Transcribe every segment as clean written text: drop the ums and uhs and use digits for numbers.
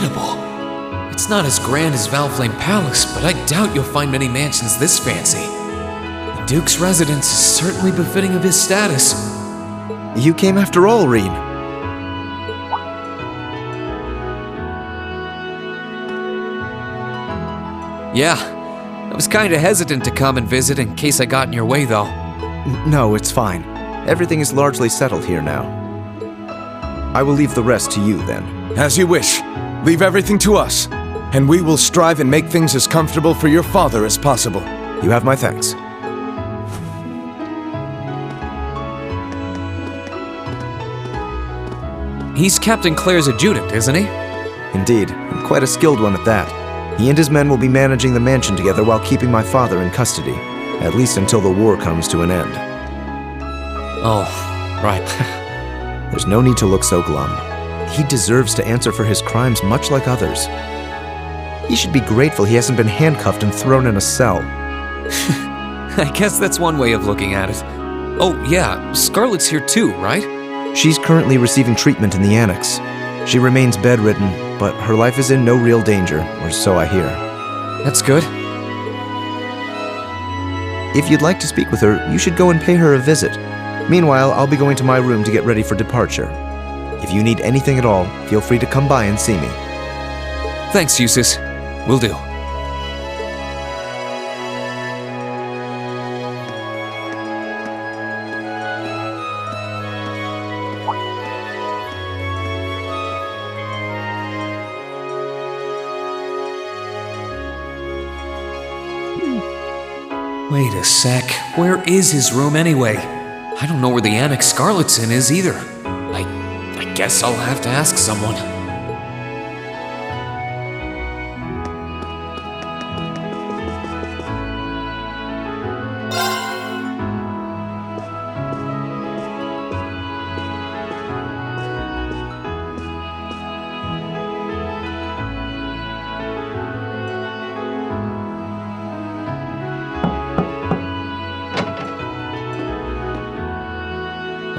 incredible. It's not as grand as Valflame Palace, but I doubt you'll find many mansions this fancy. The Duke's residence is certainly befitting of his status. You came after all, Reen. Yeah, I was kinda hesitant to come and visit in case I got in your way, though. No, it's fine. Everything is largely settled here now. I will leave the rest to you, then. As you wish. Leave everything to us, and we will strive and make things as comfortable for your father as possible. You have my thanks. He's Captain Claire's adjutant, isn't he? Indeed, and quite a skilled one at that. He and his men will be managing the mansion together while keeping my father in custody, at least until the war comes to an end. Oh, right. There's no need to look so glum. He deserves to answer for his crimes much like others. He should be grateful he hasn't been handcuffed and thrown in a cell. I guess that's one way of looking at it. Oh, yeah, Scarlet's here too, right? She's currently receiving treatment in the annex. She remains bedridden, but her life is in no real danger, or so I hear. That's good. If you'd like to speak with her, you should go and pay her a visit. Meanwhile, I'll be going to my room to get ready for departure. If you need anything at all, feel free to come by and see me. Thanks, Eustace. Will do. Wait a sec. Where is his room anyway? I don't know where the Annex Scarlet's in is either. I guess I'll have to ask someone.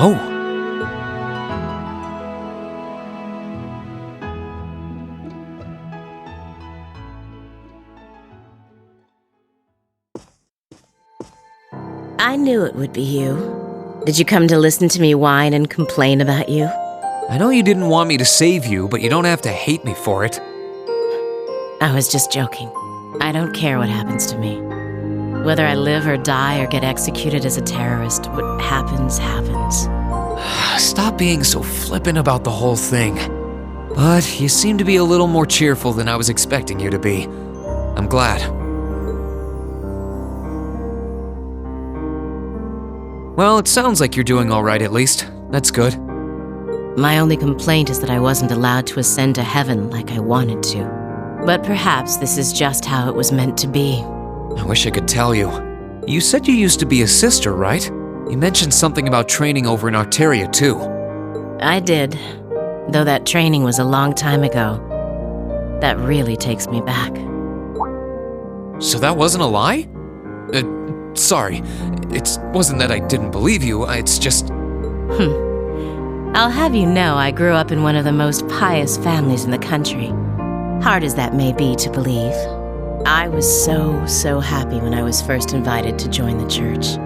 Oh. I knew it would be you. Did you come to listen to me whine and complain about you? I know you didn't want me to save you, but you don't have to hate me for it. I was just joking. I don't care what happens to me. Whether I live or die or get executed as a terrorist, what happens, happens. Stop being so flippant about the whole thing. But you seem to be a little more cheerful than I was expecting you to be. I'm glad. Well, it sounds like you're doing all right at least. That's good. My only complaint is that I wasn't allowed to ascend to heaven like I wanted to. But perhaps this is just how it was meant to be. I wish I could tell you. You said you used to be a sister, right? You mentioned something about training over in Arteria, too. I did, though that training was a long time ago. That really takes me back. So that wasn't a lie? Sorry. It wasn't that I didn't believe you, it's just... I'll have you know I grew up in one of the most pious families in the country. Hard as that may be to believe. I was so happy when I was first invited to join the church.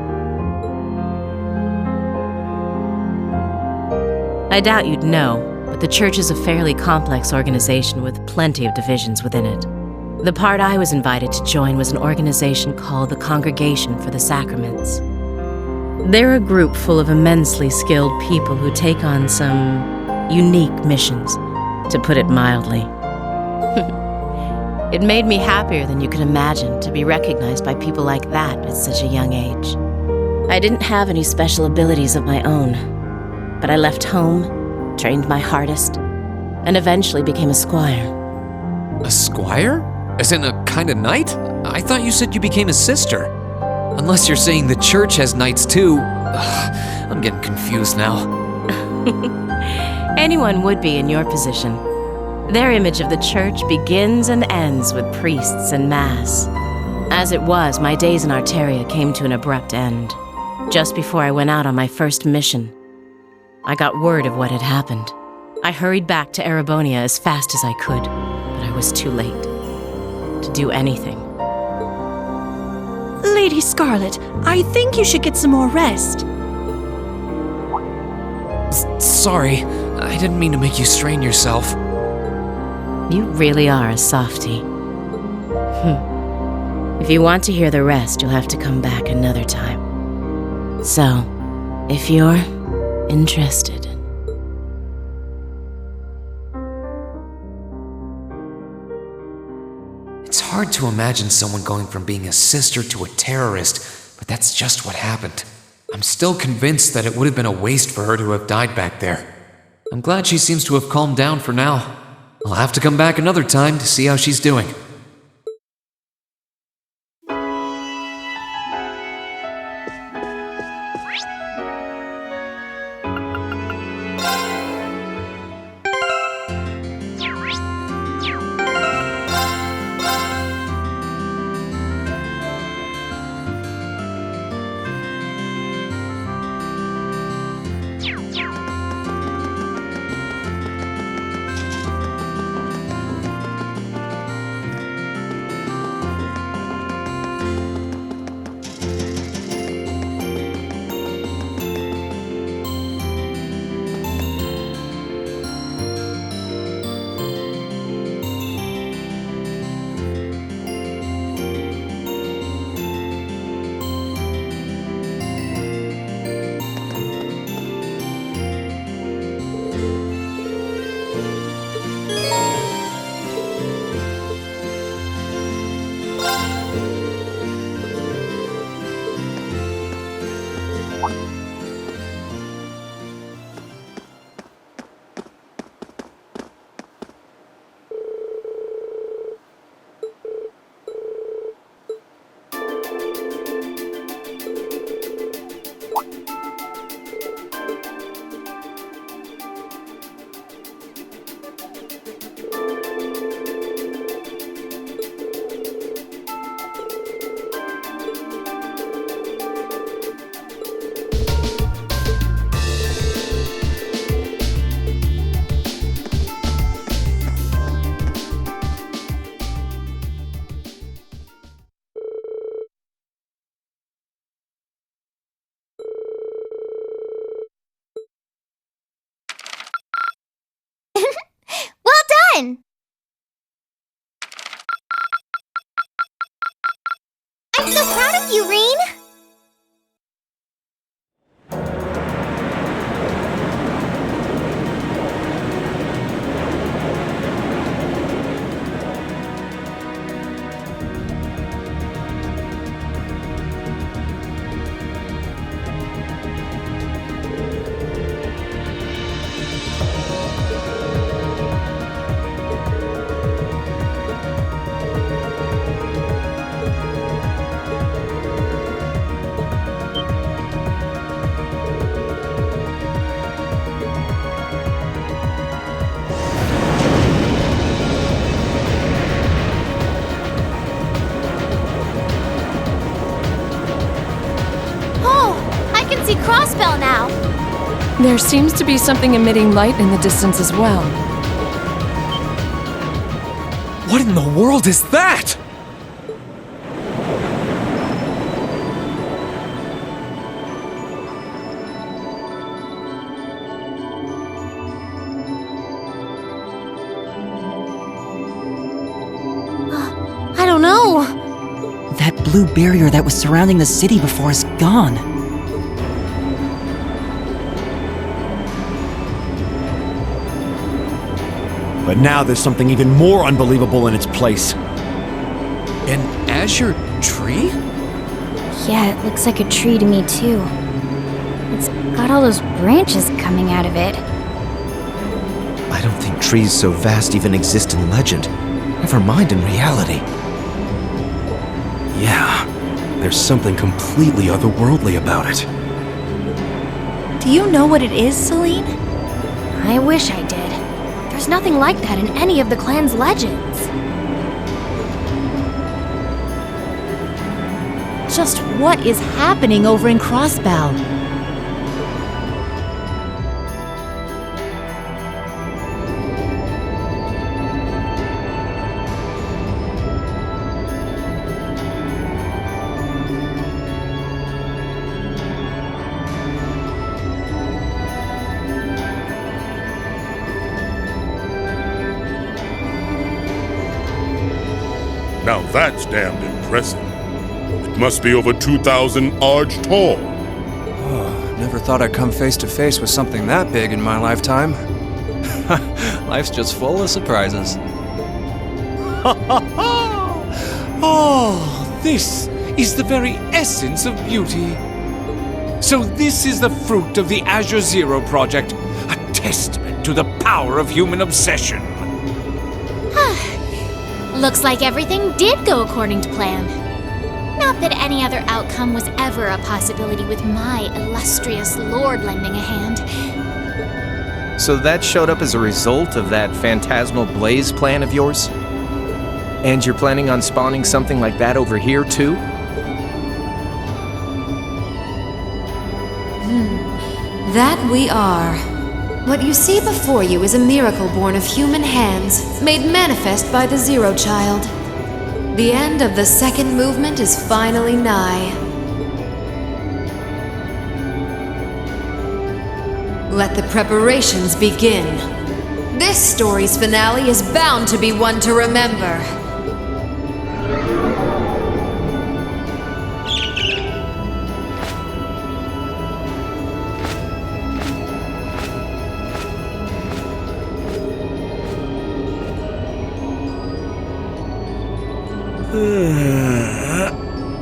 I doubt you'd know, but the church is a fairly complex organization with plenty of divisions within it. The part I was invited to join was an organization called the Congregation for the Sacraments. They're a group full of immensely skilled people who take on some unique missions, to put it mildly. It made me happier than you could imagine to be recognized by people like that at such a young age. I didn't have any special abilities of my own, but I left home, trained my hardest, and eventually became a squire. A squire? As in a kind of knight? I thought you said you became a sister. Unless you're saying the church has knights too. I'm getting confused now. Anyone would be in your position. Their image of the church begins and ends with priests and mass. As it was, my days in Arteria came to an abrupt end. Just before I went out on my first mission, I got word of what had happened. I hurried back to Erebonia as fast as I could. was too late to do anything. Lady Scarlet, I think you should get some more rest. Sorry, I didn't mean to make you strain yourself. You really are a softie. If you want to hear the rest, you'll have to come back another time. So, if you're interested. It's hard to imagine someone going from being a sister to a terrorist, but that's just what happened. I'm still convinced that it would have been a waste for her to have died back there. I'm glad she seems to have calmed down for now. I'll have to come back another time to see how she's doing. Well done! I'm so proud of you, Reen! Crossbell now. There seems to be something emitting light in the distance as well. What in the world is that? I don't know. That blue barrier that was surrounding the city before is gone. But now there's something even more unbelievable in its place. An azure tree? Yeah, it looks like a tree to me too. It's got all those branches coming out of it. I don't think trees so vast even exist in legend. Never mind in reality. Yeah, there's something completely otherworldly about it. Do you know what it is, Celine? I wish I did. There's nothing like that in any of the clan's legends. Just what is happening over in Crossbow? Now that's damned impressive. It must be over 2,000 arch tall. Oh, never thought I'd come face to face with something that big in my lifetime. Life's just full of surprises. Oh, this is the very essence of beauty. So this is the fruit of the Azure Zero project, a testament to the power of human obsession. Looks like everything did go according to plan. Not that any other outcome was ever a possibility with my illustrious lord lending a hand. So that showed up as a result of that phantasmal blaze plan of yours? And you're planning on spawning something like that over here, too? That we are. What you see before you is a miracle born of human hands, made manifest by the Zero Child. The end of the second movement is finally nigh. Let the preparations begin. This story's finale is bound to be one to remember.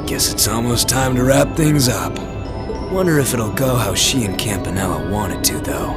Guess it's almost time to wrap things up. Wonder if it'll go how she and Campanella wanted to, though.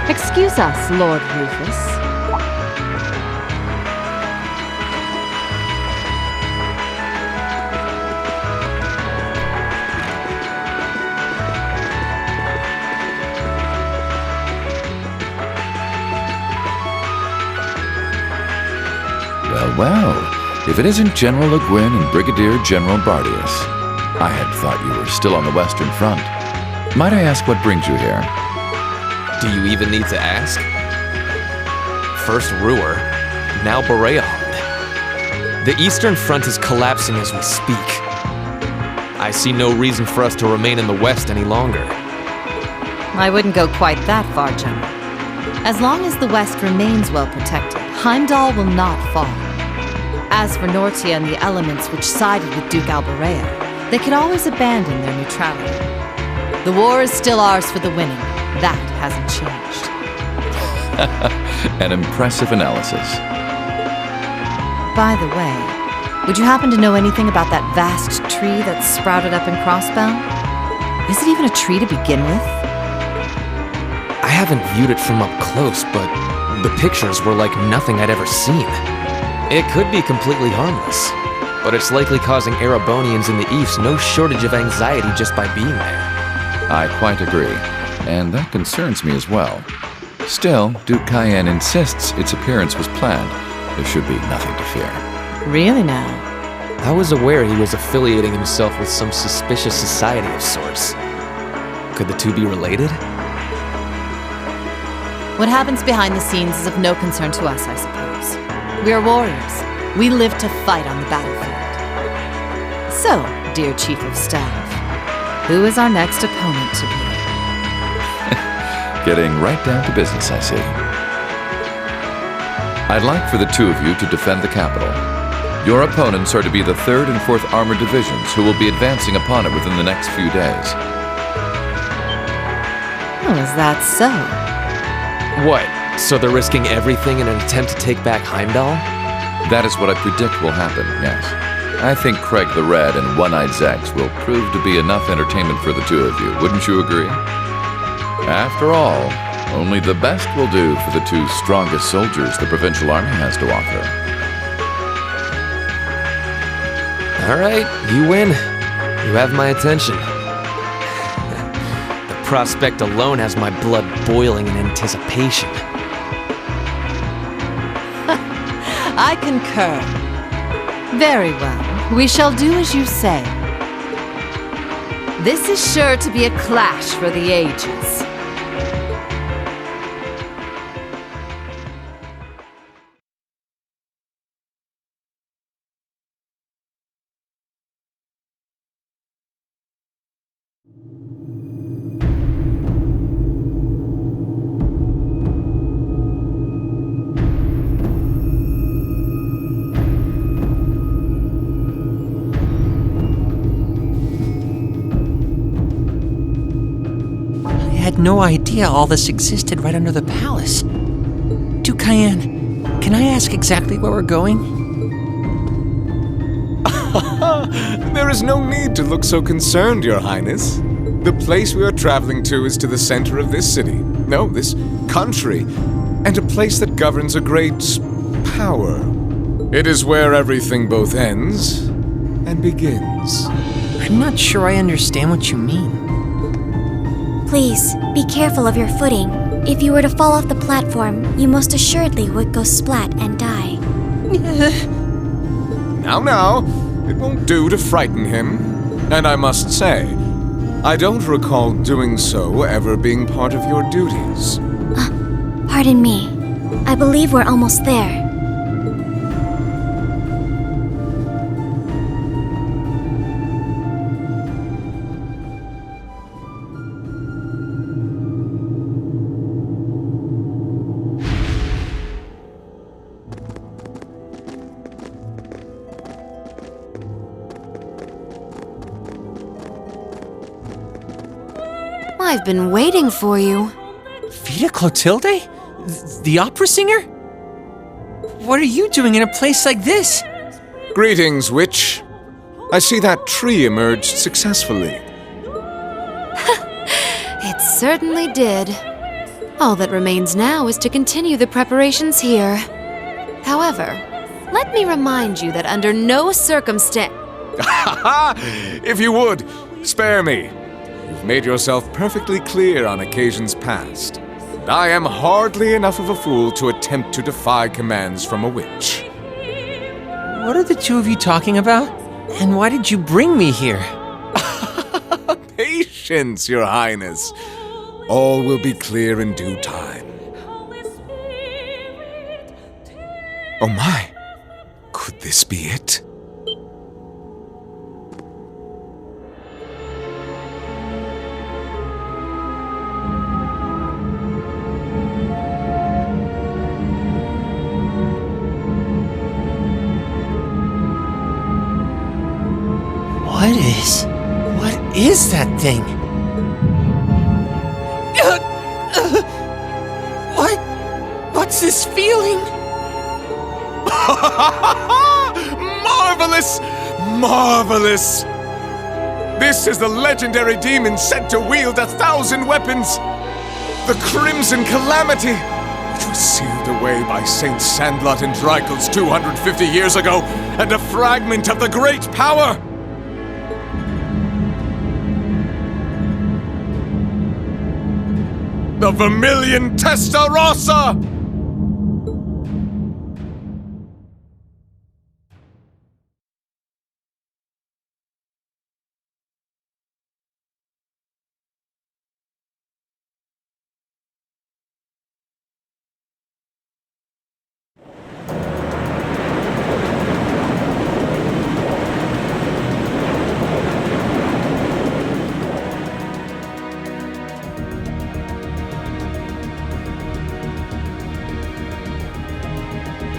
Excuse us, Lord Rufus. Well, if it isn't General Le Guin and Brigadier General Bardius. I had thought you were still on the Western Front. Might I ask what brings you here? Do you even need to ask? First Ruhr, now Bereahard. The Eastern Front is collapsing as we speak. I see no reason for us to remain in the West any longer. I wouldn't go quite that far, General. As long as the West remains well protected, Heimdall will not fall. As for Nortia and the elements which sided with Duke Alberea, they could always abandon their neutrality. The war is still ours for the winning. That hasn't changed. An impressive analysis. By the way, would you happen to know anything about that vast tree that's sprouted up in Crossbow? Is it even a tree to begin with? I haven't viewed it from up close, but the pictures were like nothing I'd ever seen. It could be completely harmless, but it's likely causing Erebonians in the East no shortage of anxiety just by being there. I quite agree, and that concerns me as well. Still, Duke Cayenne insists its appearance was planned. There should be nothing to fear. Really now? I was aware he was affiliating himself with some suspicious society of sorts. Could the two be related? What happens behind the scenes is of no concern to us, I suppose. We are warriors. We live to fight on the battlefield. So, dear Chief of Staff, who is our next opponent to be? Getting right down to business, I see. I'd like for the two of you to defend the capital. Your opponents are to be the 3rd and 4th Armored Divisions, who will be advancing upon it within the next few days. Oh, is that so? What? So they're risking everything in an attempt to take back Heimdall? That is what I predict will happen, yes. I think Craig the Red and One-Eyed Zex will prove to be enough entertainment for the two of you, wouldn't you agree? After all, only the best will do for the two strongest soldiers the Provincial Army has to offer. All right, you win. You have my attention. The prospect alone has my blood boiling in anticipation. I concur. Very well. We shall do as you say. This is sure to be a clash for the ages. I had no idea all this existed right under the palace. Cayenne, can I ask exactly where we're going? There is no need to look so concerned, Your Highness. The place we are traveling to is to the center of this city. No, this country. And a place that governs a great power. It is where everything both ends and begins. I'm not sure I understand what you mean. Please, be careful of your footing. If you were to fall off the platform, you most assuredly would go splat and die. Now, it won't do to frighten him. And I must say, I don't recall doing so ever being part of your duties. Pardon me. I believe we're almost there. I've been waiting for you. Vita Clotilde? The opera singer? What are you doing in a place like this? Greetings, witch. I see that tree emerged successfully. It certainly did. All that remains now is to continue the preparations here. However, let me remind you that under no circumstance... If you would, spare me. You've made yourself perfectly clear on occasions past. And I am hardly enough of a fool to attempt to defy commands from a witch. What are the two of you talking about? And why did you bring me here? Patience, Your Highness. All will be clear in due time. Oh my! Could this be it? What is that thing? What's this feeling? Marvelous! Marvelous! This is the legendary demon said to wield 1,000 weapons. The Crimson Calamity, which was sealed away by Saint Sandlot and Drykel's 250 years ago, and a fragment of the great power. The Vermilion Testarossa!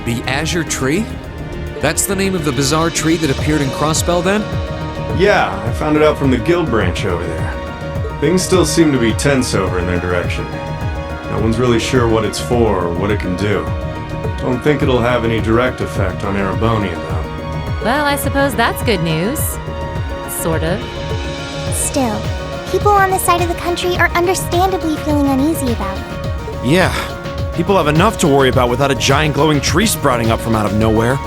The Azure Tree? That's the name of the bizarre tree that appeared in Crossbell then? Yeah, I found it out from the guild branch over there. Things still seem to be tense over in their direction. No one's really sure what it's for or what it can do. Don't think it'll have any direct effect on Erebonian, though. Well, I suppose that's good news. Sort of. Still, people on this side of the country are understandably feeling uneasy about it. Yeah, people have enough to worry about without a giant glowing tree sprouting up from out of nowhere.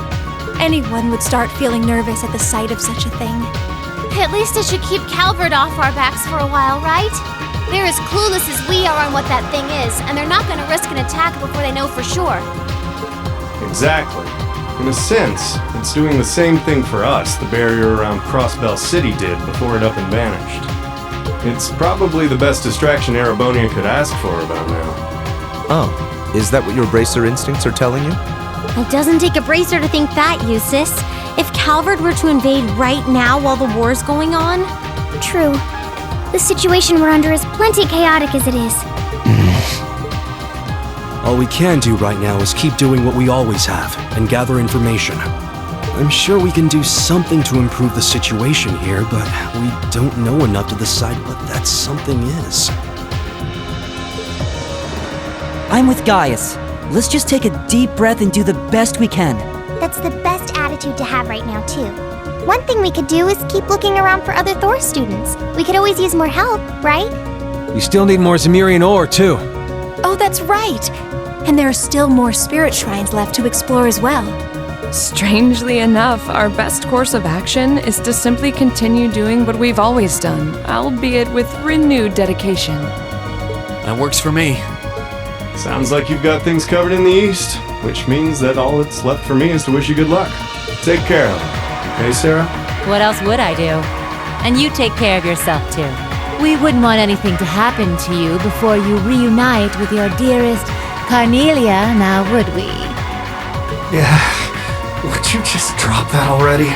Anyone would start feeling nervous at the sight of such a thing. At least it should keep Calvert off our backs for a while, right? They're as clueless as we are on what that thing is, and they're not gonna risk an attack before they know for sure. Exactly. In a sense, it's doing the same thing for us the barrier around Crossbell City did before it up and vanished. It's probably the best distraction Erebonia could ask for about now. Oh, is that what your bracer instincts are telling you? It doesn't take a bracer to think that, Eustace. If Calvard were to invade right now while the war's going on... True. The situation we're under is plenty chaotic as it is. All we can do right now is keep doing what we always have, and gather information. I'm sure we can do something to improve the situation here, but we don't know enough to decide what that something is. I'm with Gaius. Let's just take a deep breath and do the best we can. That's the best attitude to have right now, too. One thing we could do is keep looking around for other Thor students. We could always use more help, right? We still need more Zemirian ore, too. Oh, that's right. And there are still more spirit shrines left to explore as well. Strangely enough, our best course of action is to simply continue doing what we've always done, albeit with renewed dedication. That works for me. Sounds like you've got things covered in the East, which means that all that's left for me is to wish you good luck. Take care of it. Okay, Sarah? What else would I do? And you take care of yourself, too. We wouldn't want anything to happen to you before you reunite with your dearest Carnelia, now would we? Yeah, would you just drop that already?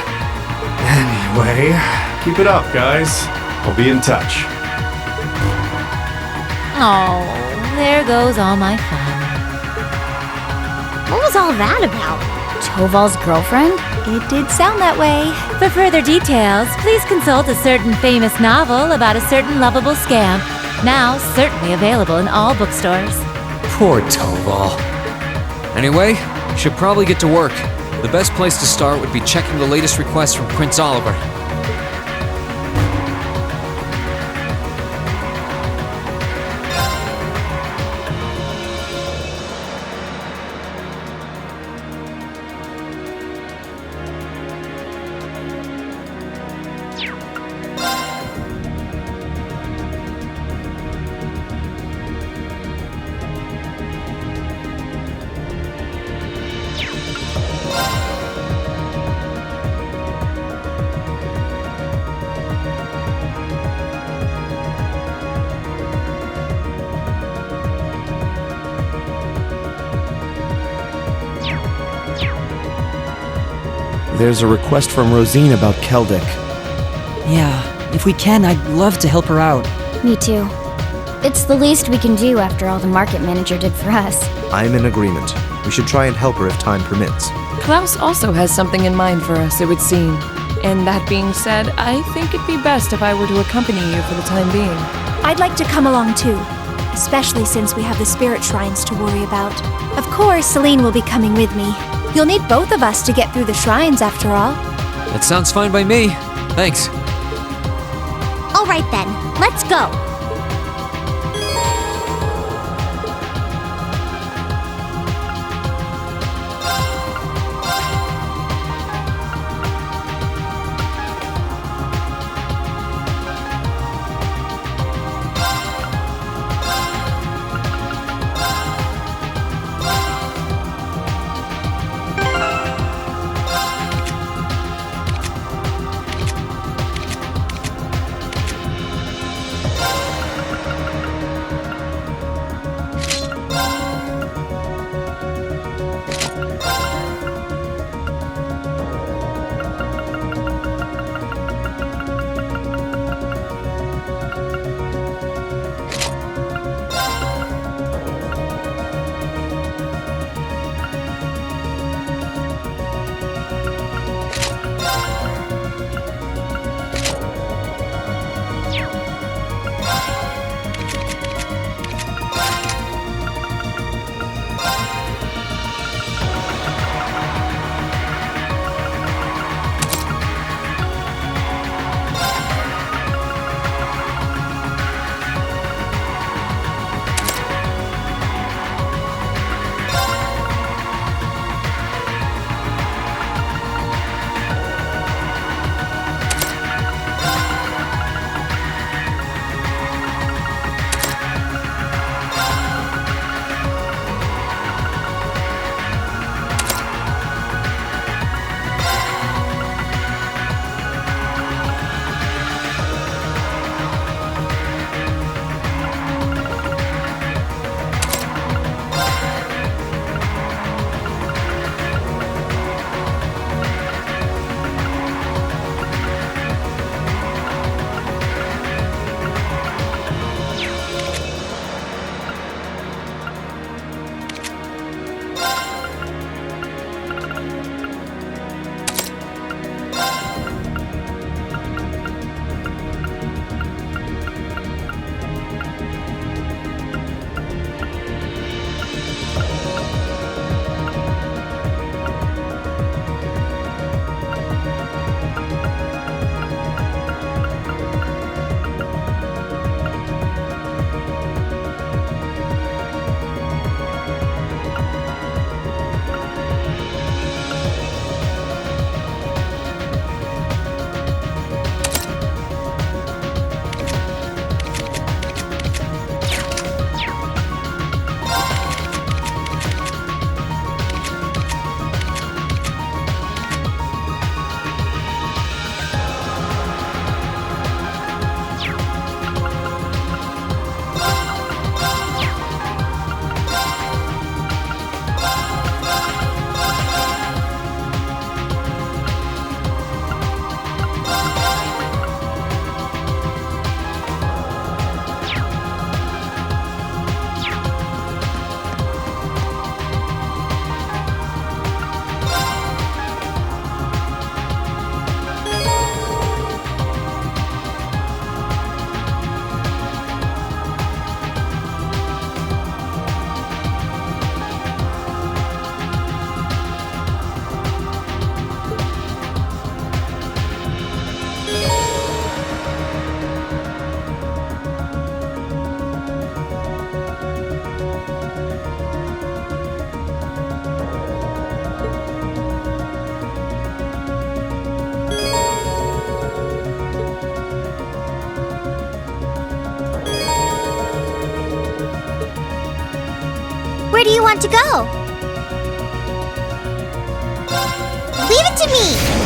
Anyway, keep it up, guys. I'll be in touch. Oh, there goes all my fun. What was all that about? Toval's girlfriend? It did sound that way. For further details, please consult a certain famous novel about a certain lovable scamp, now certainly available in all bookstores. Poor Toval. Anyway, should probably get to work. The best place to start would be checking the latest requests from Prince Oliver. There's a request from Rosine about Keldic. Yeah, if we can, I'd love to help her out. Me too. It's the least we can do after all the market manager did for us. I'm in agreement. We should try and help her if time permits. Klaus also has something in mind for us, it would seem. And that being said, I think it'd be best if I were to accompany you for the time being. I'd like to come along too, especially since we have the spirit shrines to worry about. Of course, Celine will be coming with me. You'll need both of us to get through the shrines, after all. That sounds fine by me. Thanks. All right then, let's go. Where do you want to go? Leave it to me!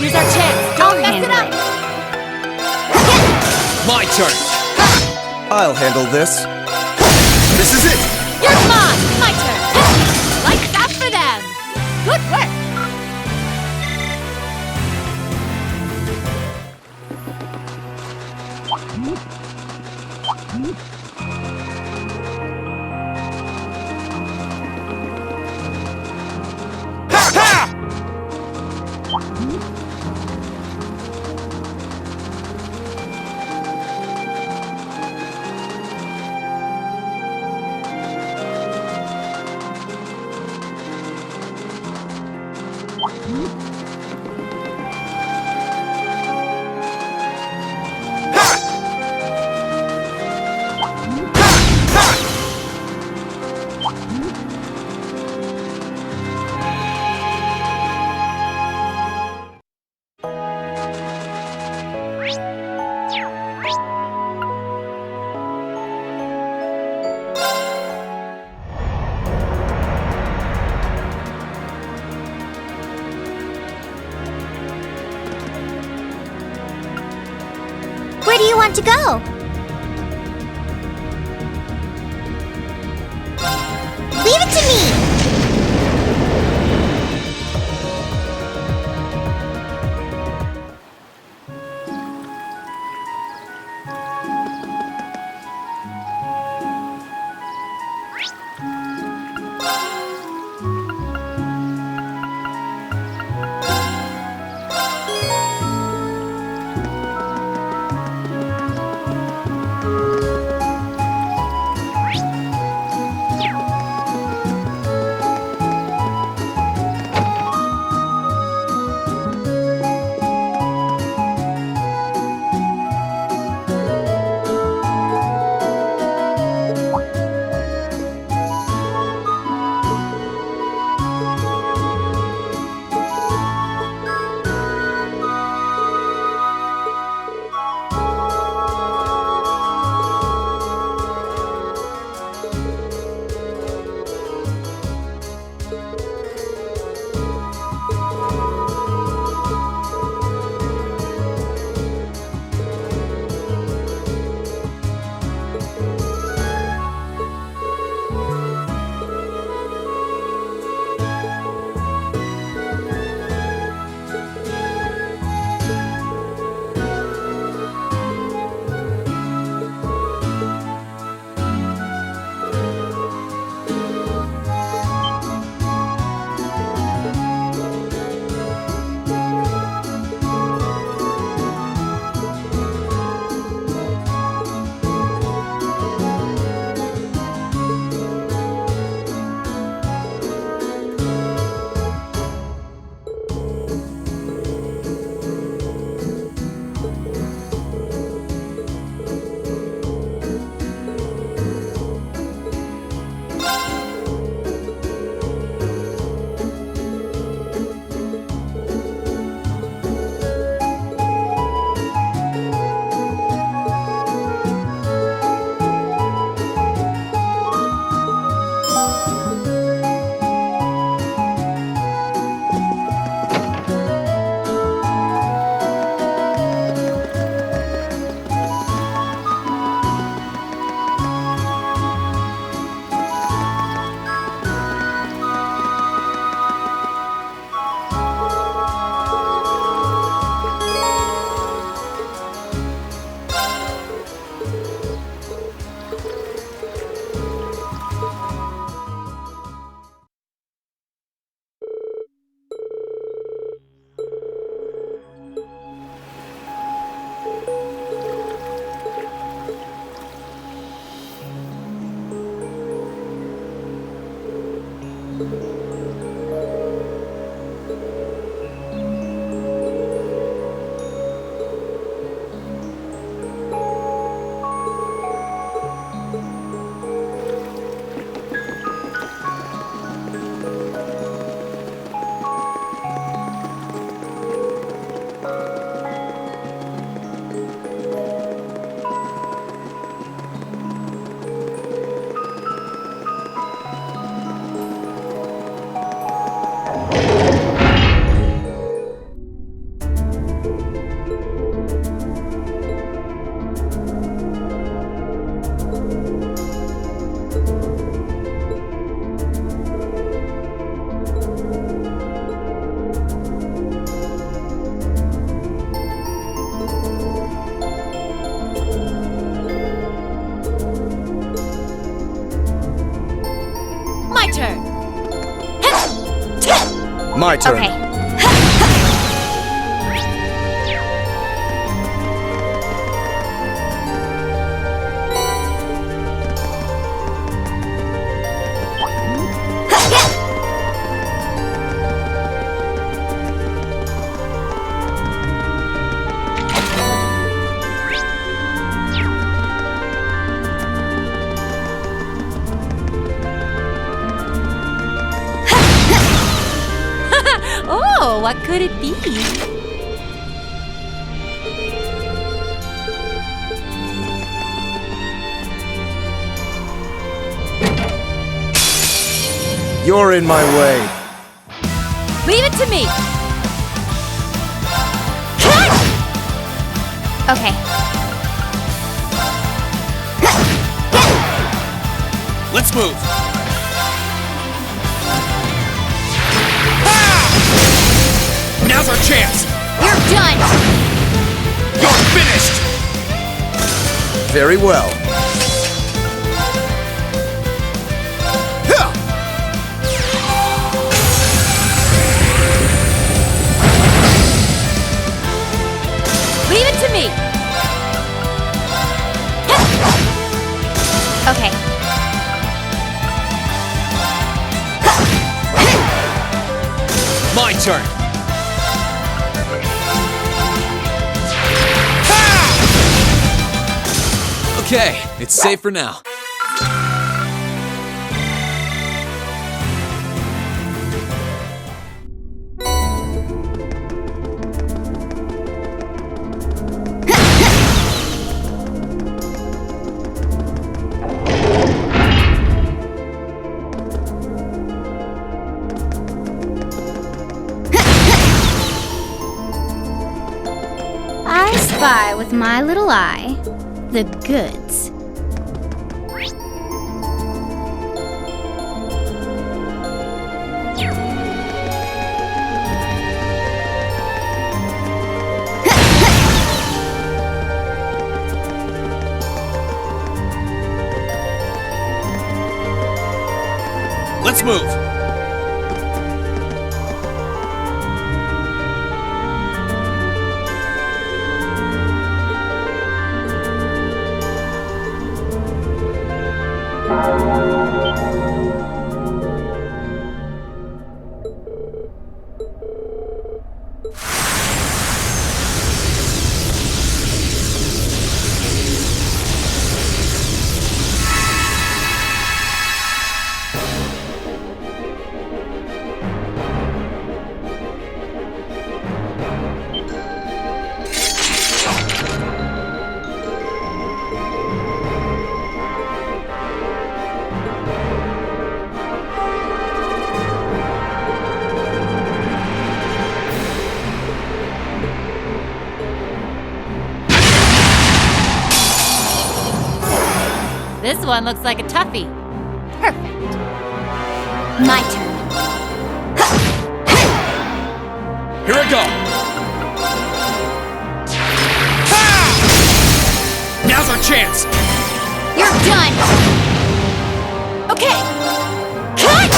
Here's our chance. Don't mess it up. My turn! I'll handle this. This is it. You're mine. My turn. Like that for them. Good work. Where do you want to go? Leave it to me! My turn. Okay. Oh, what could it be? You're in my way. Leave it to me! Okay. Let's move. Now's our chance! You're done! You're finished! Very well. Leave it to me! Okay. My turn! Okay, it's safe for now. I spy with my little eye the goods. Let's move! This one looks like a toughie. Perfect. My turn. Here I go! Now's our chance! You're done! Okay! Cut!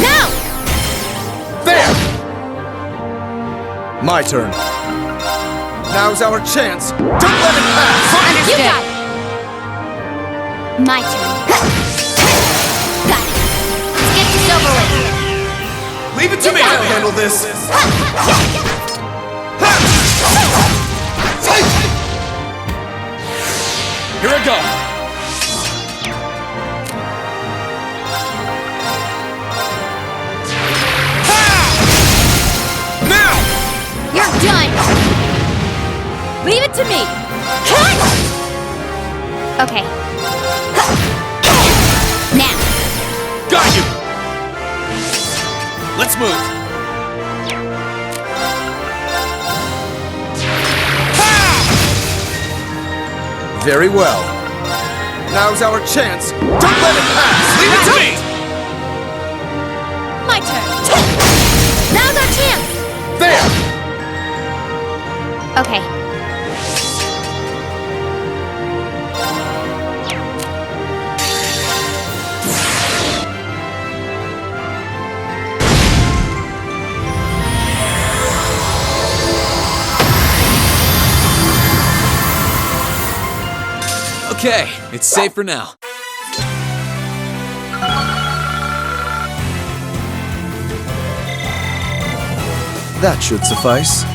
Now! There! My turn. Now's our chance. Don't let it pass! You got it! My turn. Got it. Let's get this over with. Leave it to me! I'll handle this. Here I go! Now! You're done! Leave it to me! Cut! Okay. Now! Got you! Let's move! Very well. Now's our chance. Don't let it pass! Leave it to me! My turn! Now's our chance! There! Okay. Okay, it's safe for now. That should suffice.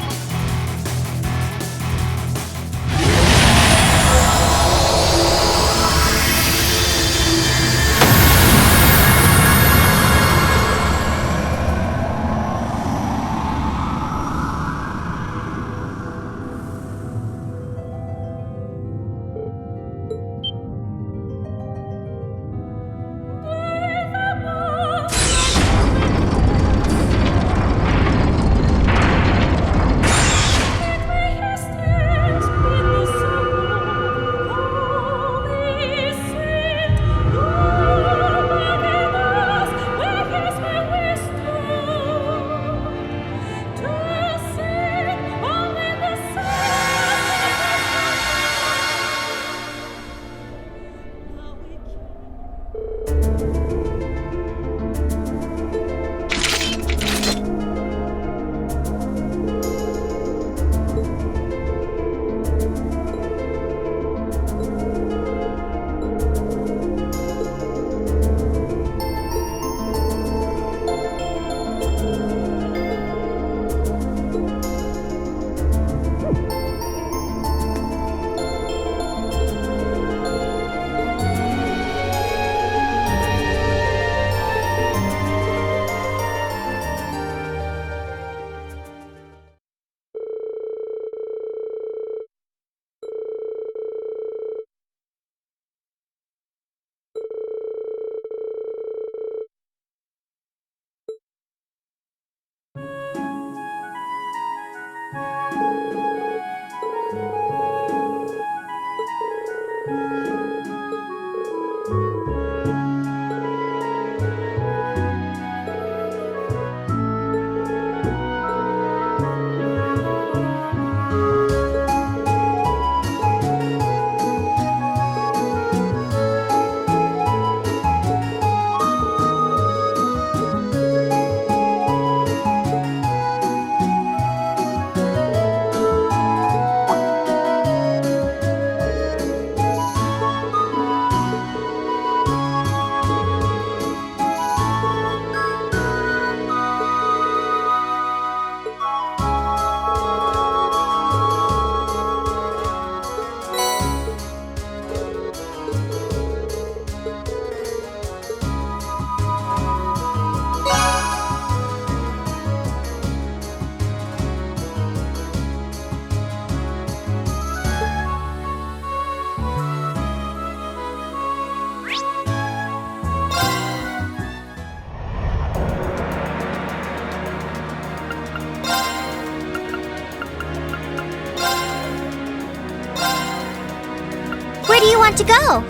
Where do you want to go?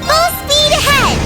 Full speed ahead!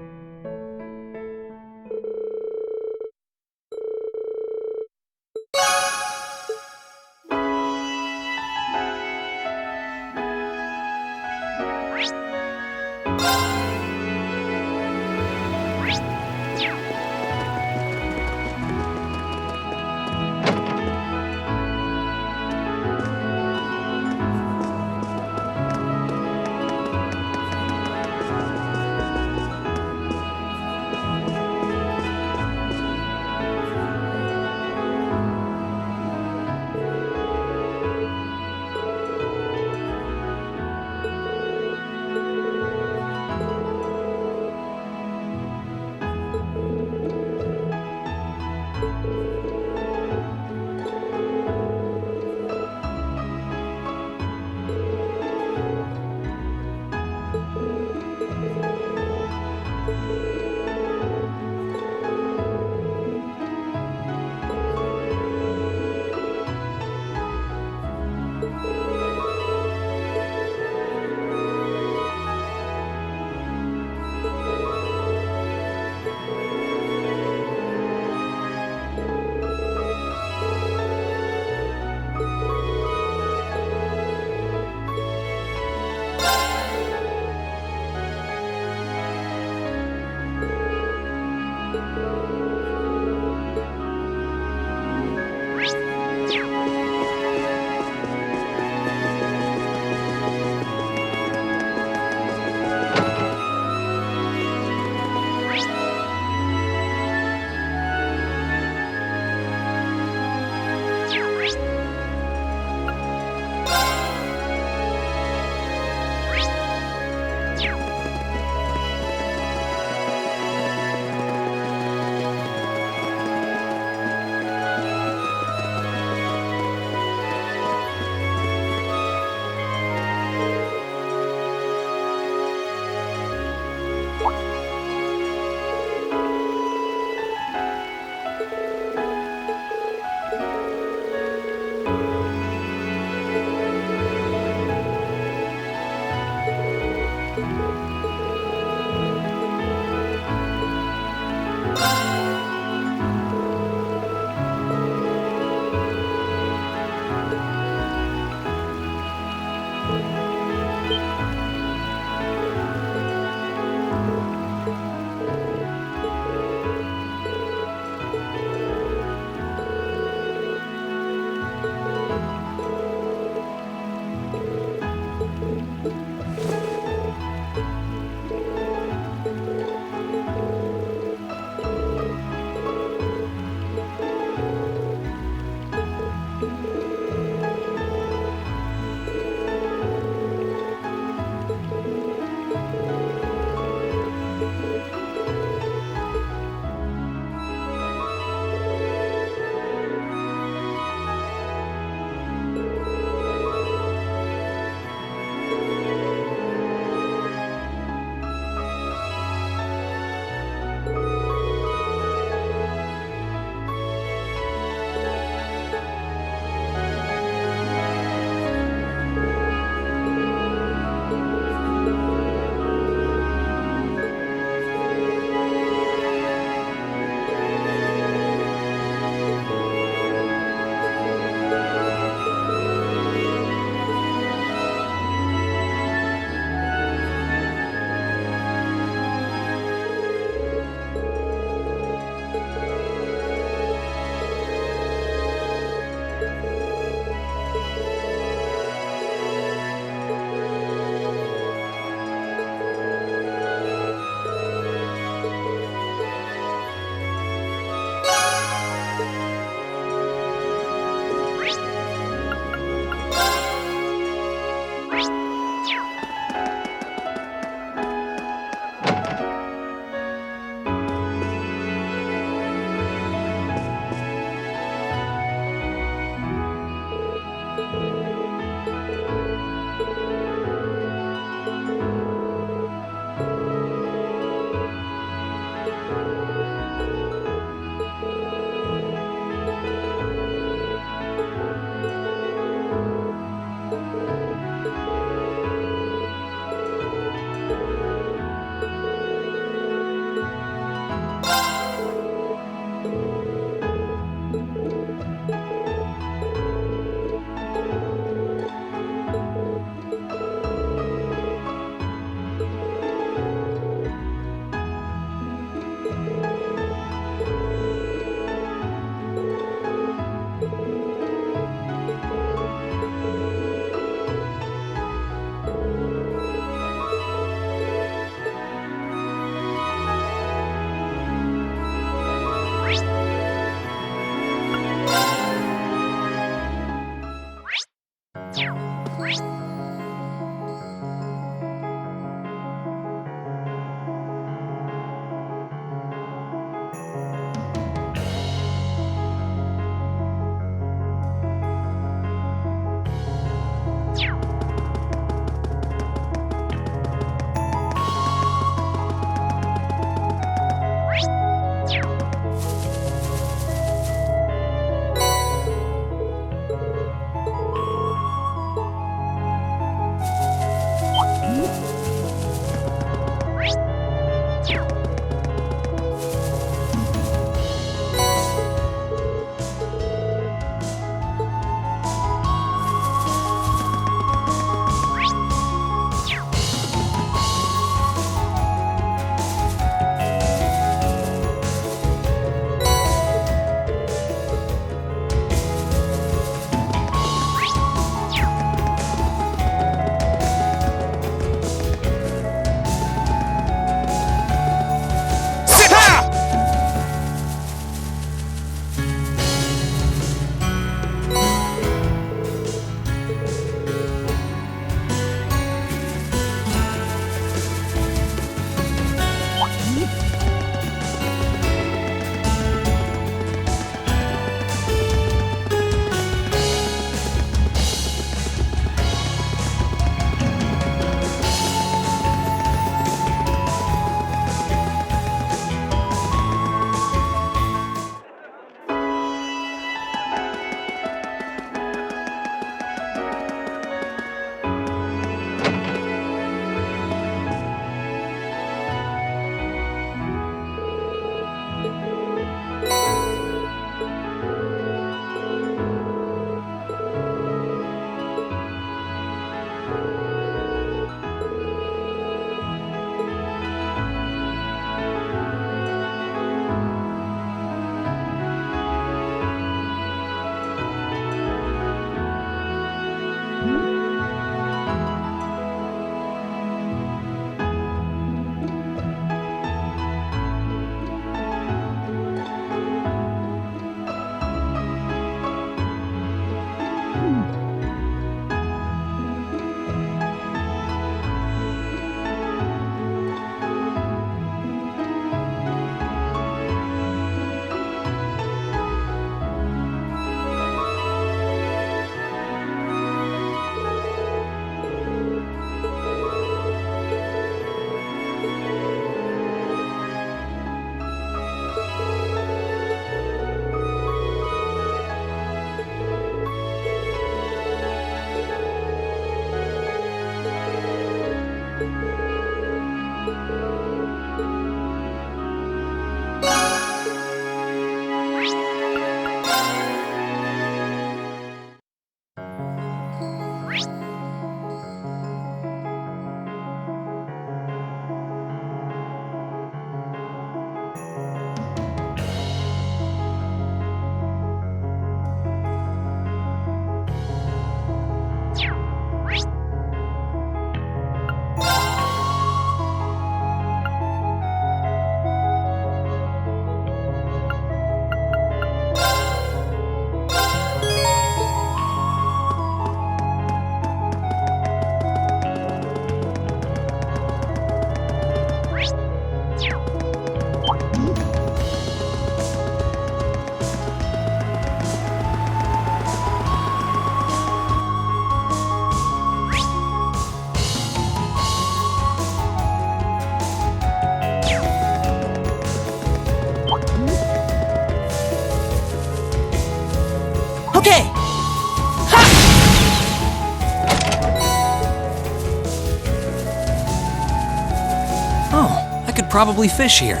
Oh, I could probably fish here.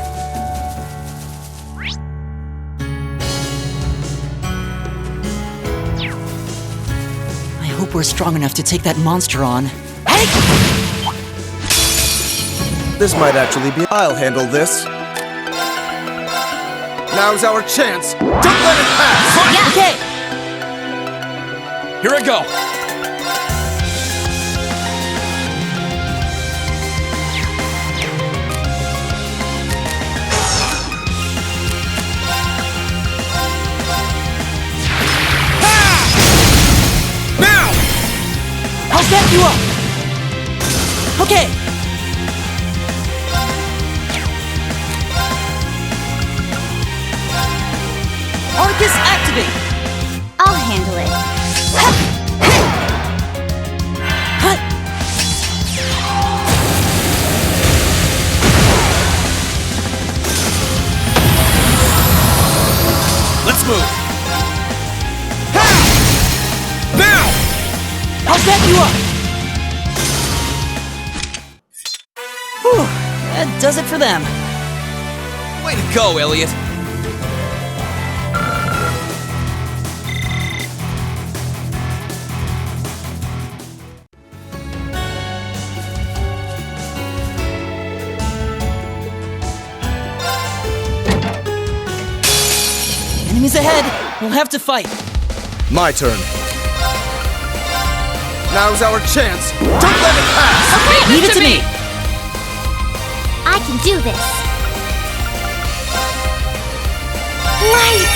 I hope we're strong enough to take that monster on. This might actually be. I'll handle this. Now's our chance. Don't let it pass! Yeah. Okay! Here I go! I'll set you up! Okay! Arcus activate! I'll handle it. Let's move! Now! I'll set you up! Whew, that does it for them. Way to go, Elliot! Enemies ahead! We'll have to fight! My turn. Now's our chance. Don't let it pass! Okay, leave it to me! I can do this. Light!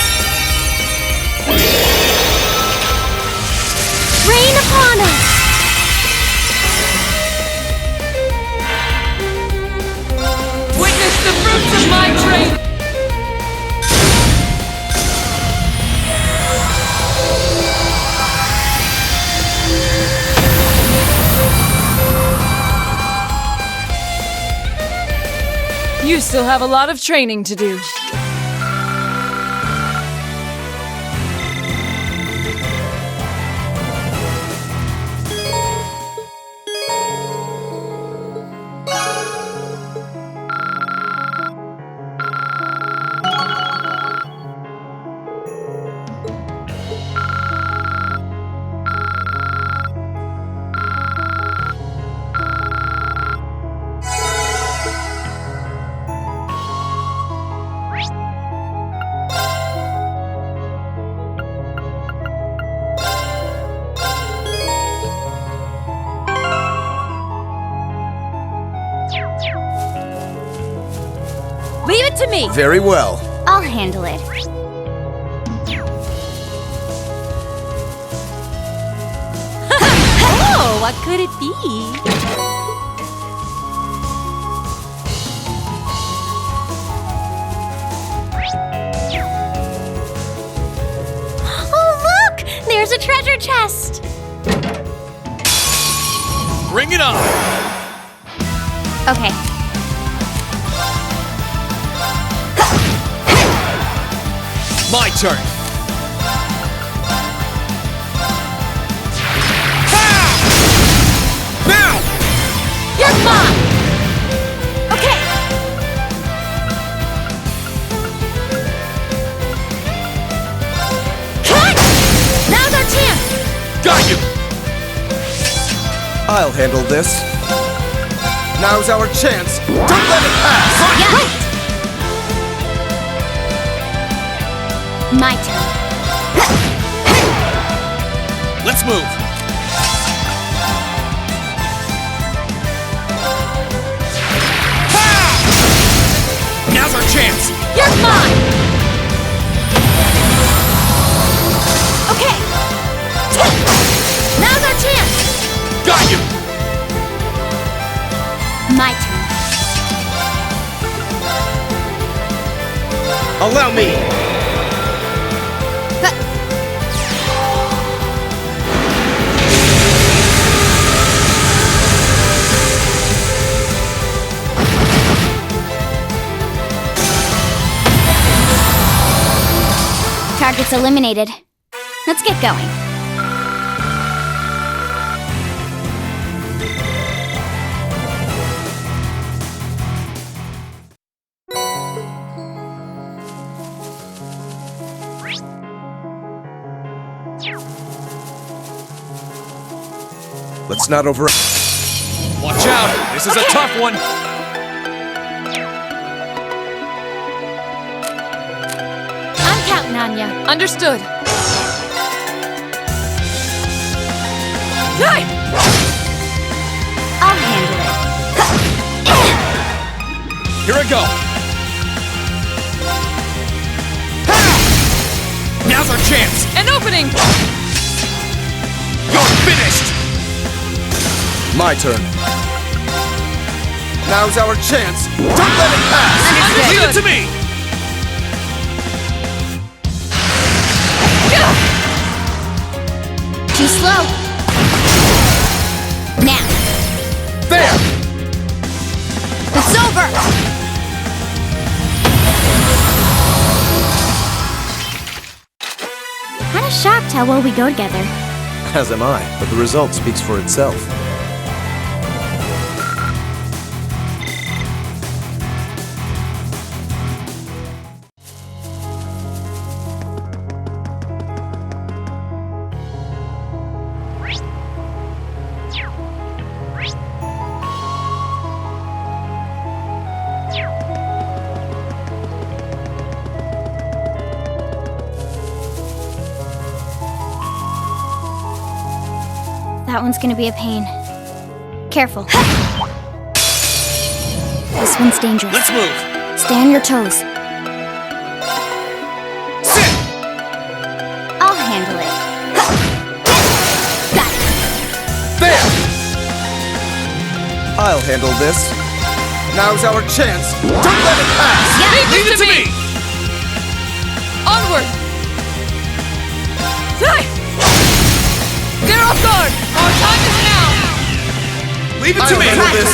Rain upon us! Witness the fruits of my trade! You still have a lot of training to do. Leave it to me! Very well. I'll handle it. Oh, what could it be? Oh, look! There's a treasure chest! Bring it on! Okay. My turn! Now! You're mine! Okay! Cut! Now's our chance! Got you! I'll handle this. Now's our chance. Don't let it pass! Yeah! My turn. Let's move! Now's our chance! You're mine! Okay! Now's our chance! Got you! My turn. Allow me! Target's eliminated. Let's get going. Let's not over... Watch out! This is a tough one! I'm counting on ya. Understood. I'll handle it. Here I go! Now's our chance! An opening! You're finished! My turn. Now's our chance! Don't let it pass! Leave it to me! Too slow. Now. There! It's over! Kinda shocked how well we go together. As am I, but the result speaks for itself. That one's gonna be a pain. Careful. This one's dangerous. Let's move! Stay on your toes. Sit! I'll handle it. Got it. There! I'll handle this. Now's our chance! Don't let it pass! Yeah, leave it to me! Onward! Get off guard! Our time is now! Leave it to me! Handle this.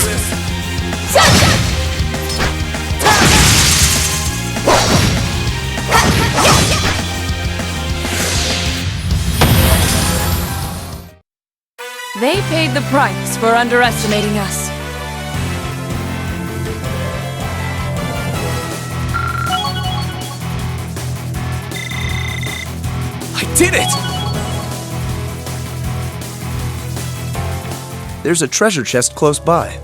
They paid the price for underestimating us. I did it! There's a treasure chest close by.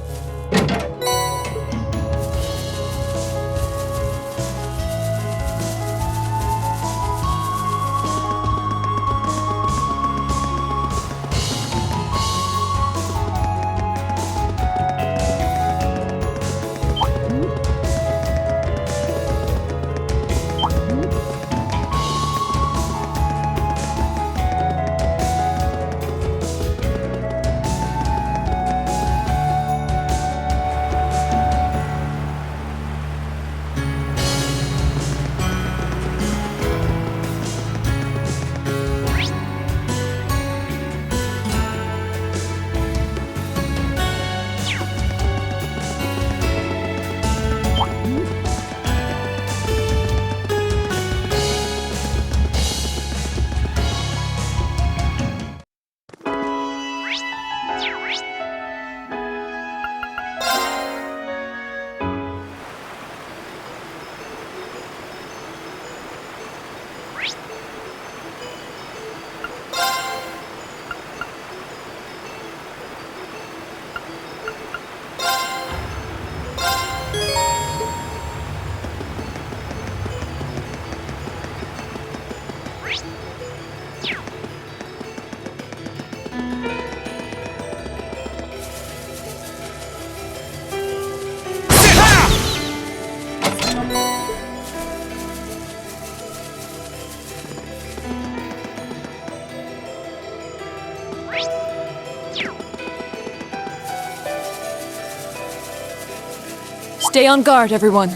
Stay on guard, everyone.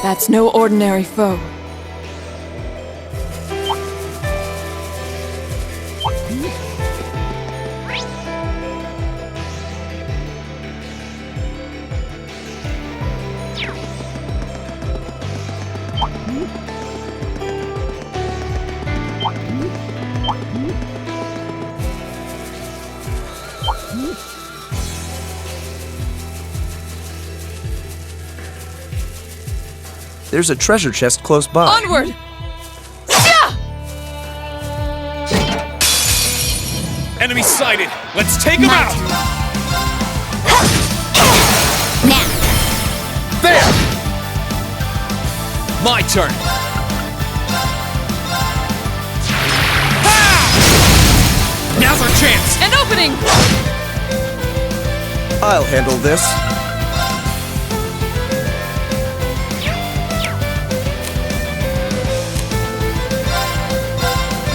That's no ordinary foe. There's a treasure chest close by. Onward! Enemy sighted! Let's take him out! Now! There! My turn! Ah! Now's our chance! An opening! I'll handle this.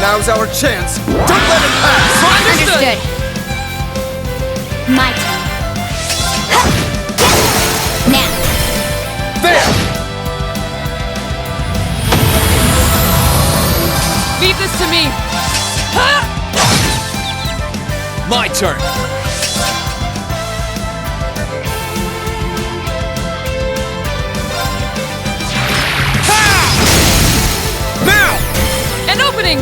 Now's our chance. Don't let it pass! Understood. My turn. Now. There! Leave this to me! My turn! An opening!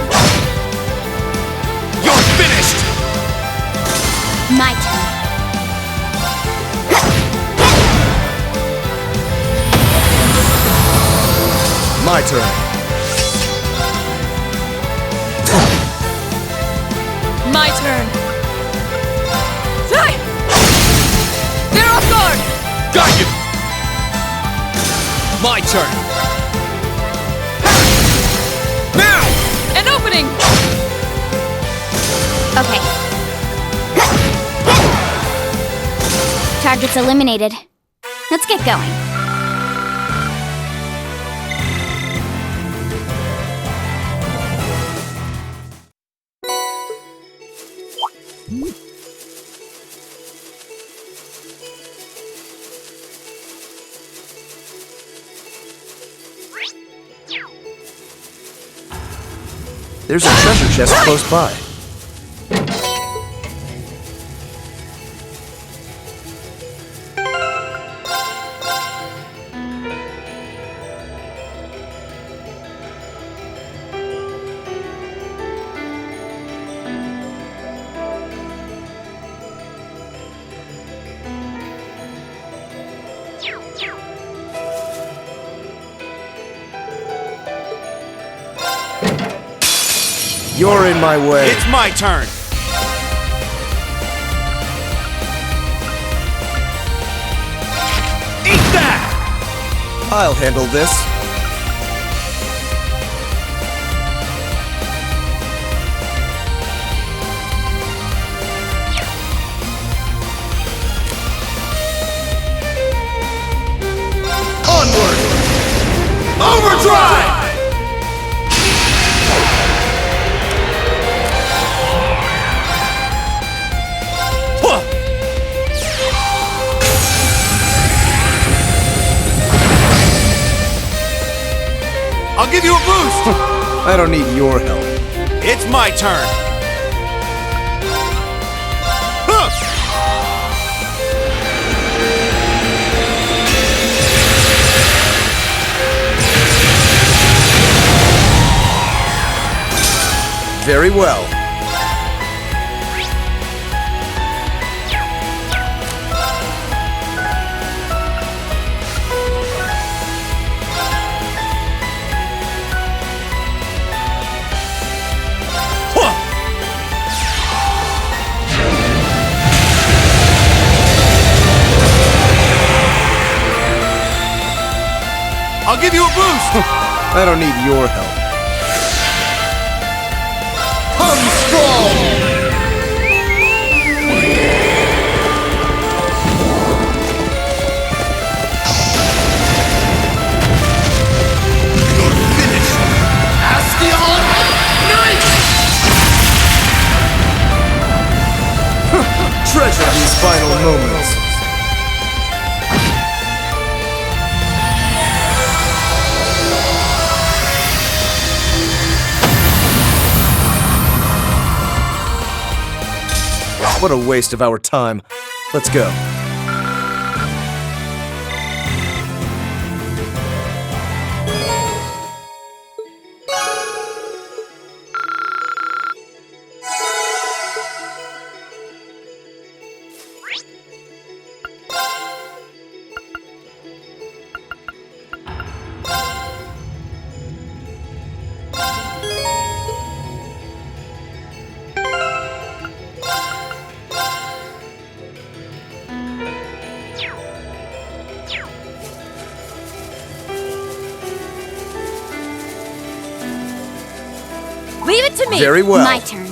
You're finished! My turn. My turn. My turn. Die! They're off guard! Got you! My turn! Now! An opening! Okay. Targets eliminated. Let's get going. There's a treasure chest close by. You're in my way. It's my turn! Eat that! I'll handle this. Onward! Overdrive! I'll give you a boost! I don't need your help. It's my turn! Huh. Very well. I'll give you a boost! I don't need your help. Come strong! You're finished! Astion Knight! Treasure these final moments. What a waste of our time. Let's go. Leave it to me! Very well. My turn.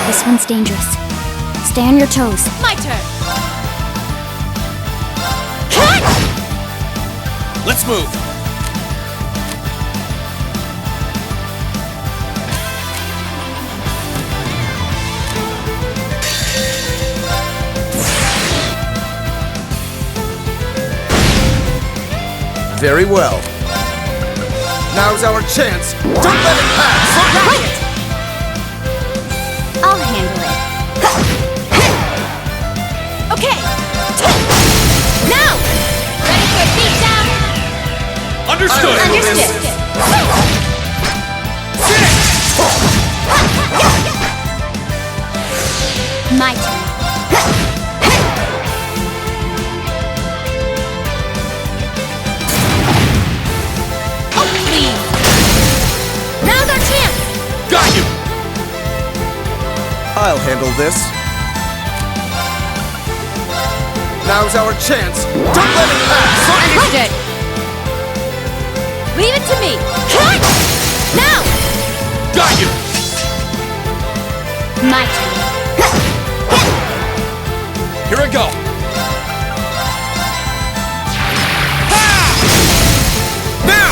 This one's dangerous. Stay on your toes. My turn! Let's move! Very well. Now's our chance. Don't let it pass! Right! I'll handle it. Okay! Now! Ready for a beatdown? Understood! Understood! My turn. Oh, please! Now's our chance! Got you! I'll handle this. Now's our chance. Don't let it pass! Understood! Leave it to me! Now! Got you! My turn. Here I go! Now!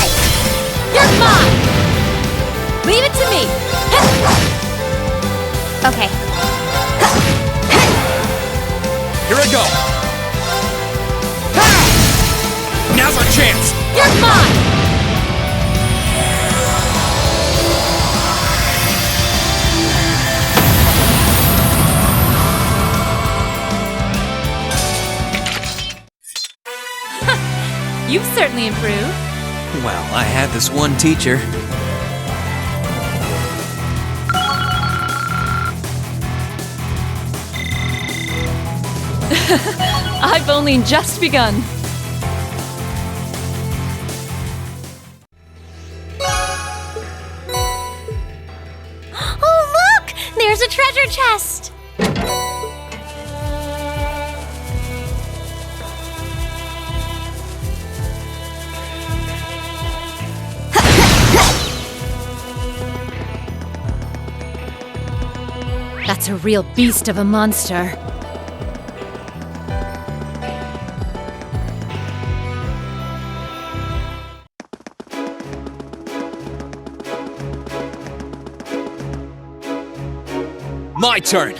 You're mine! Leave it to me! Okay. Here I go! Now's our chance! You're mine! You've certainly improved. Well, I had this one teacher. I've only just begun. Oh, look! There's a treasure chest! That's a real beast of a monster. My turn!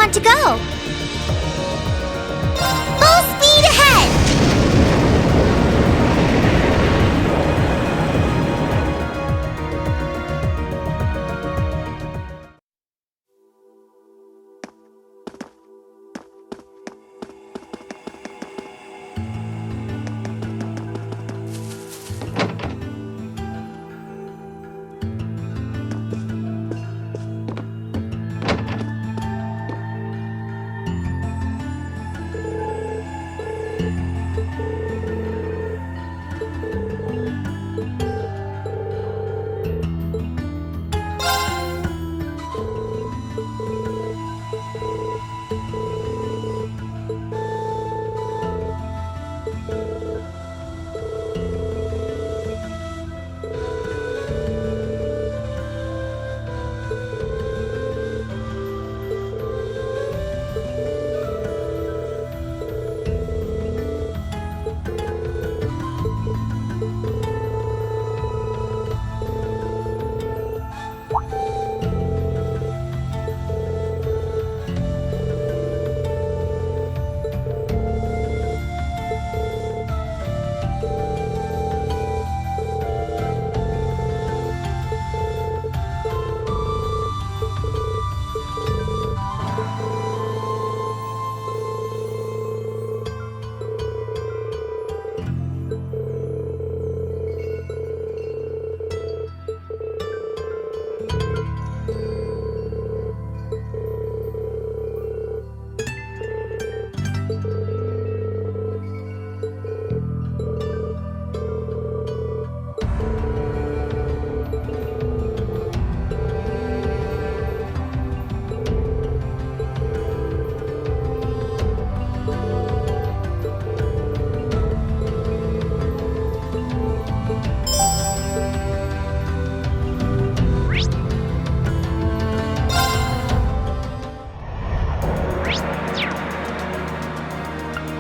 want to go? Full speed ahead!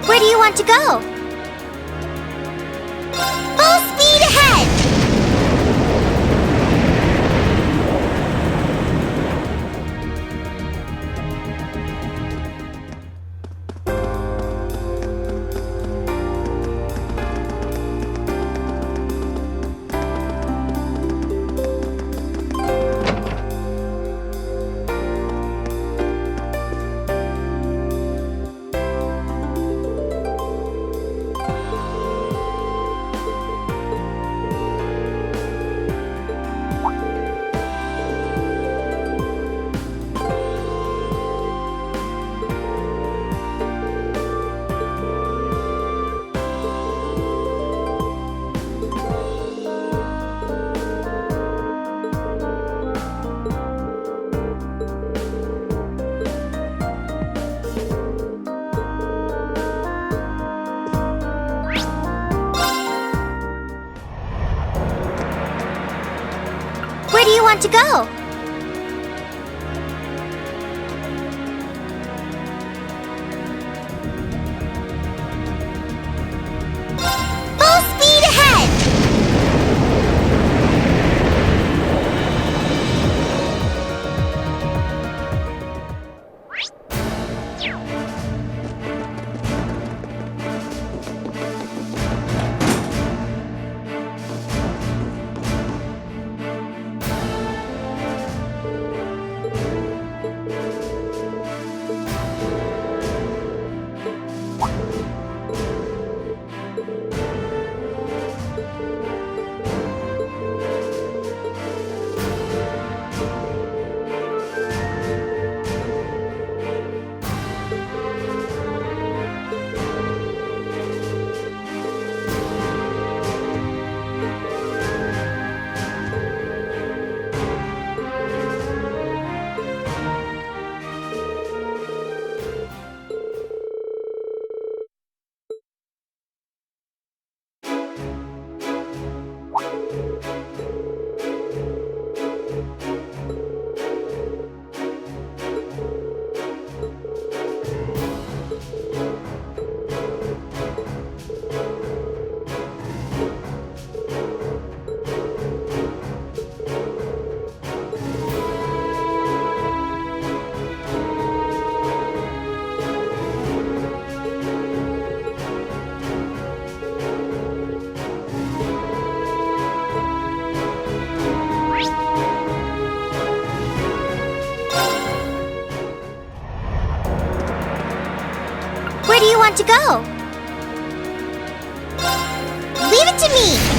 Where do you want to go? Full speed ahead! Where do you want to go? Full speed ahead! want to go? Leave it to me!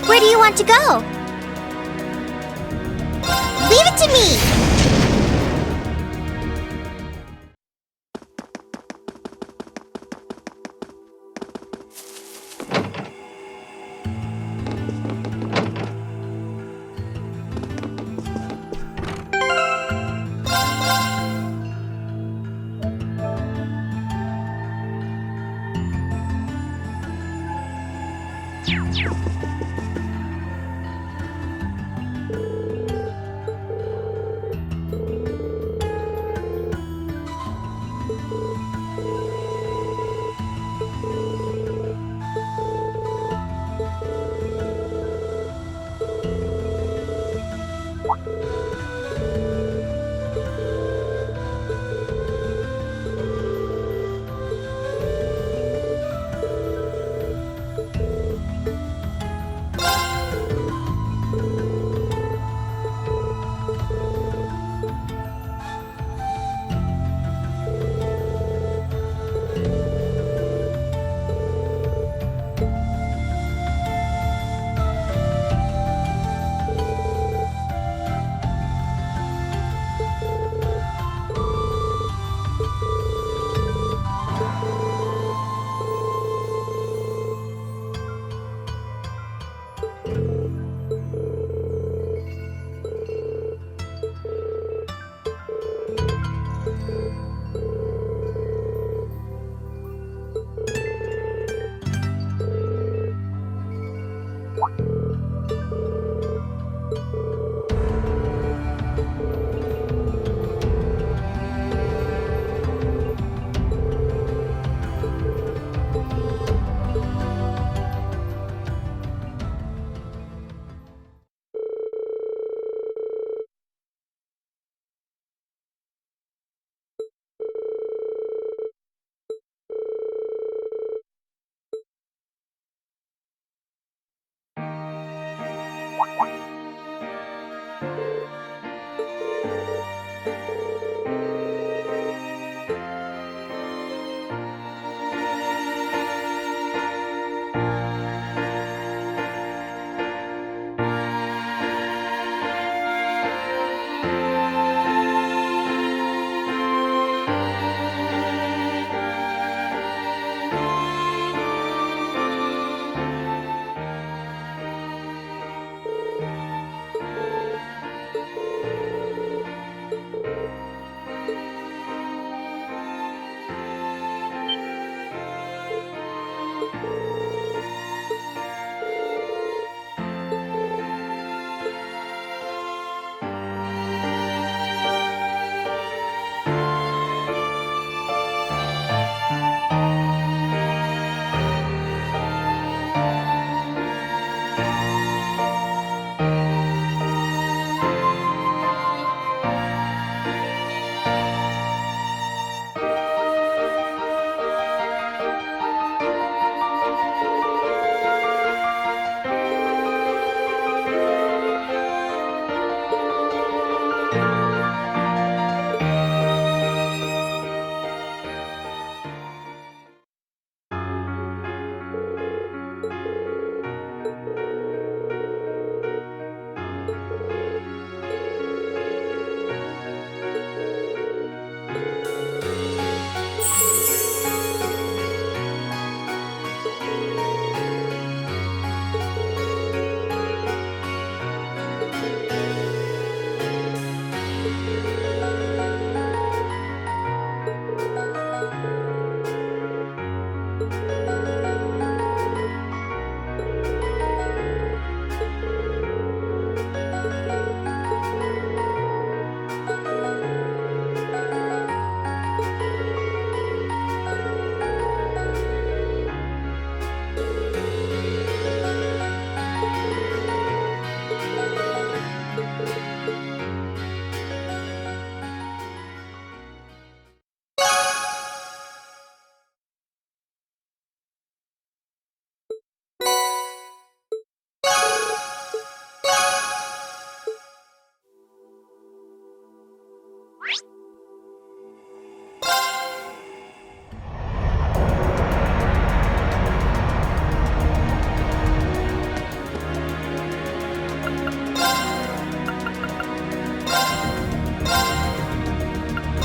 Where do you want to go? Leave it to me!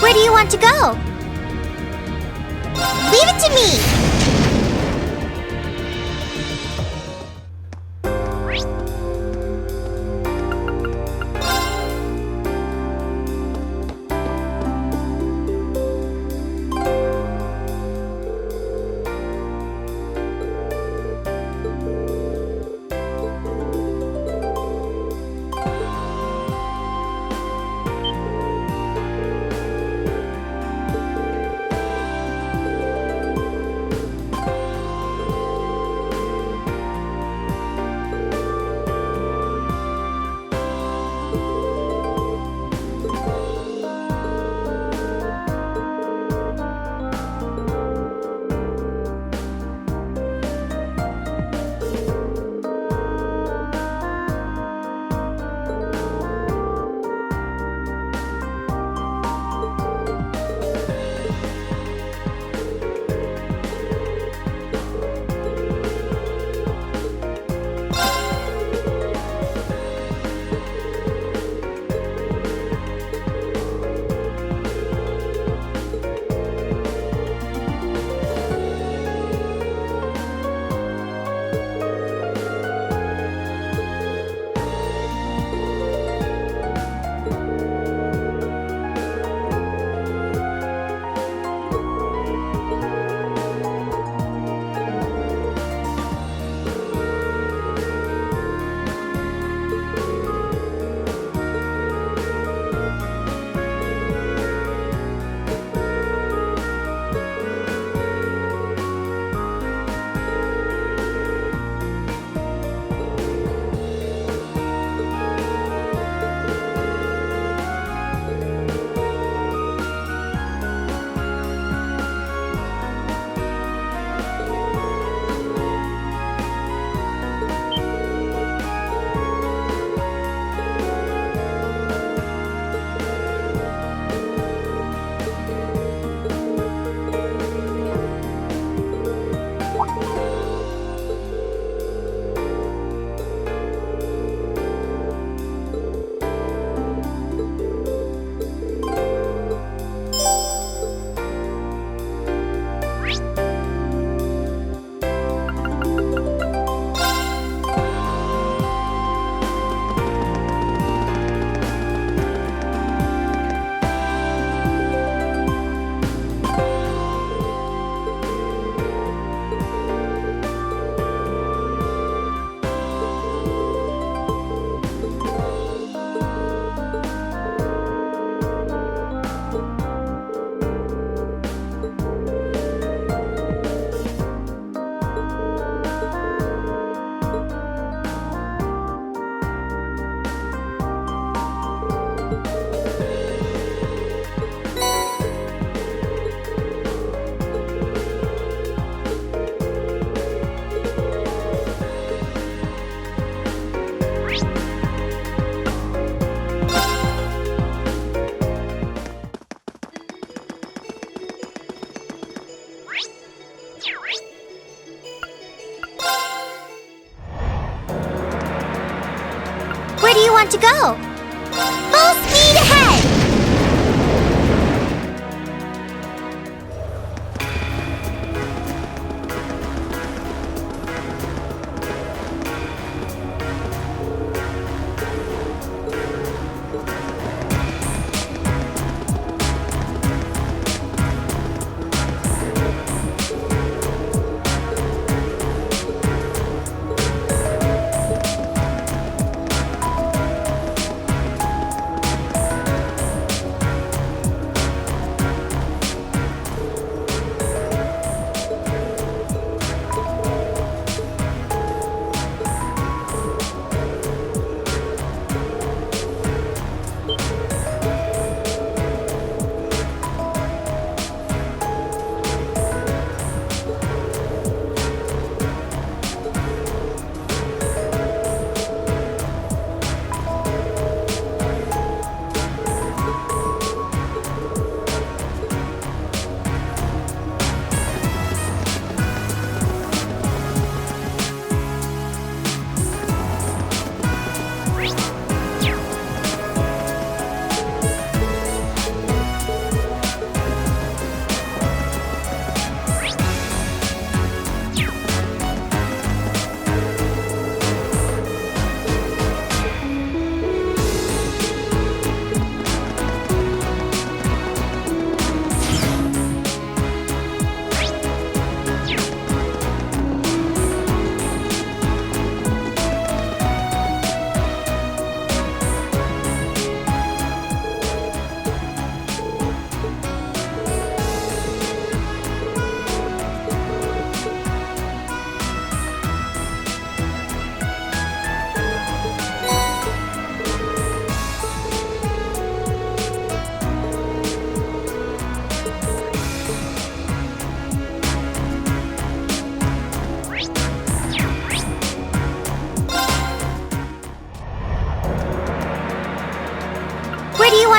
Where do you want to go? Leave it to me! Where do you want to go? Full speed ahead!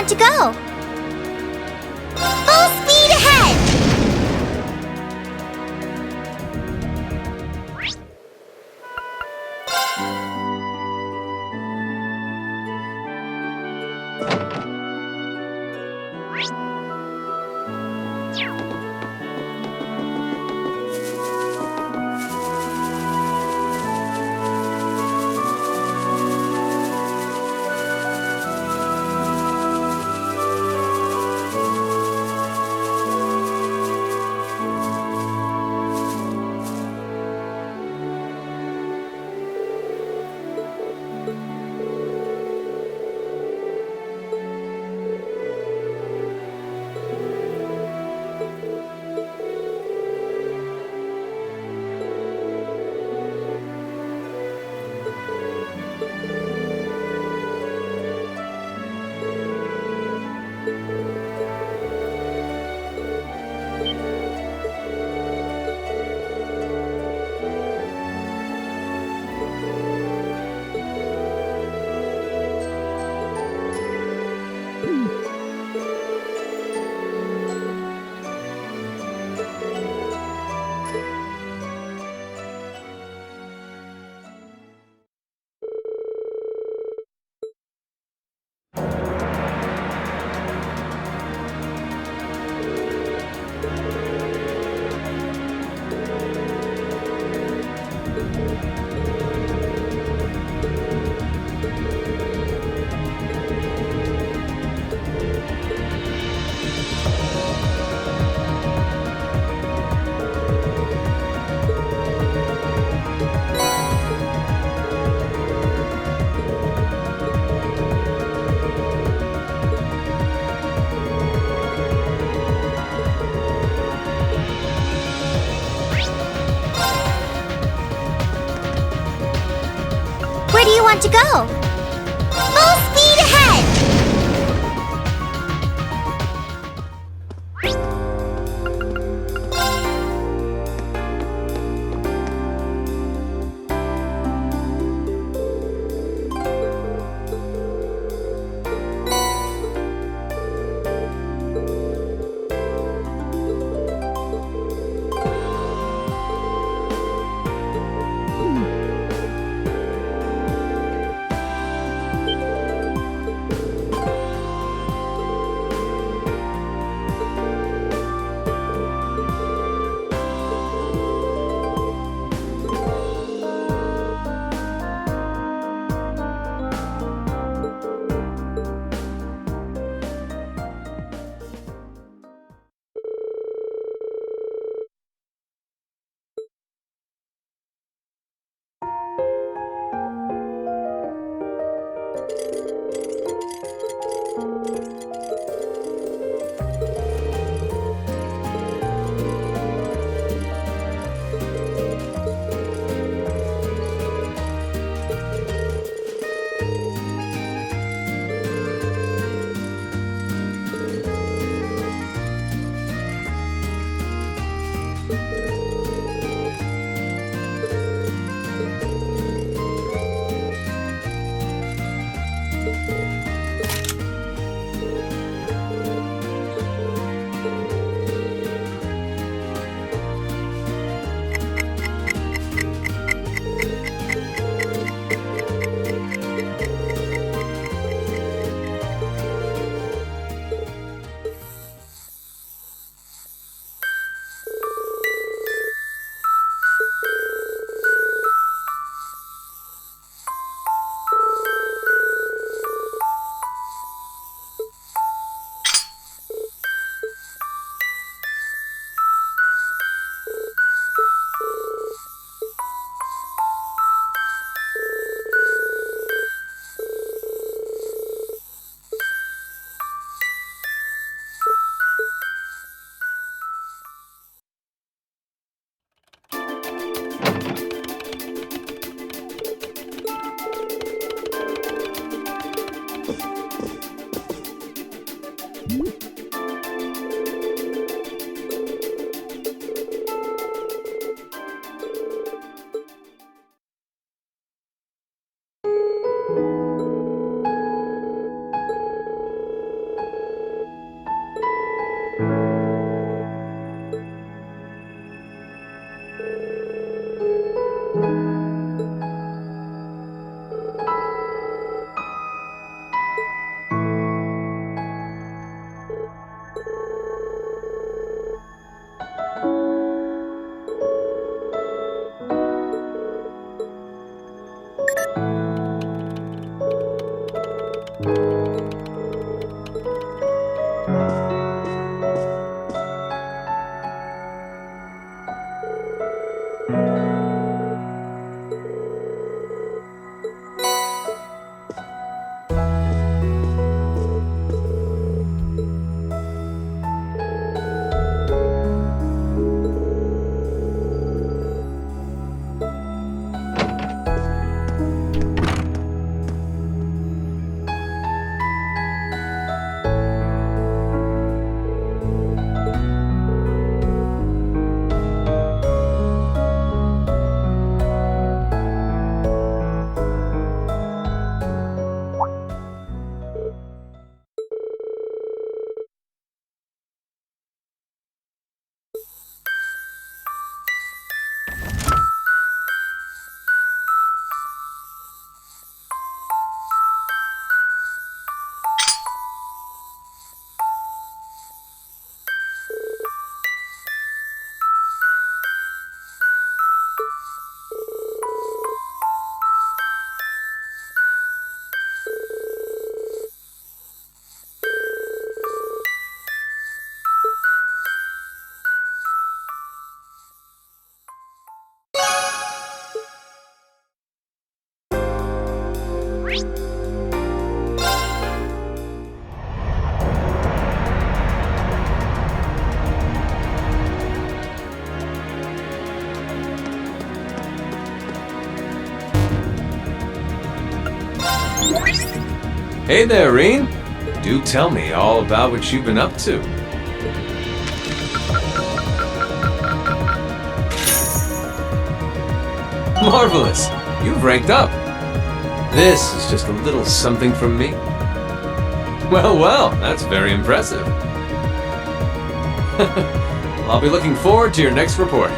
want to go? Full speed ahead! Where do you want to go? Full speed ahead! Hey there, Reen. Do tell me all about what you've been up to. Marvelous! You've ranked up. This is just a little something from me. Well, that's very impressive. I'll be looking forward to your next report.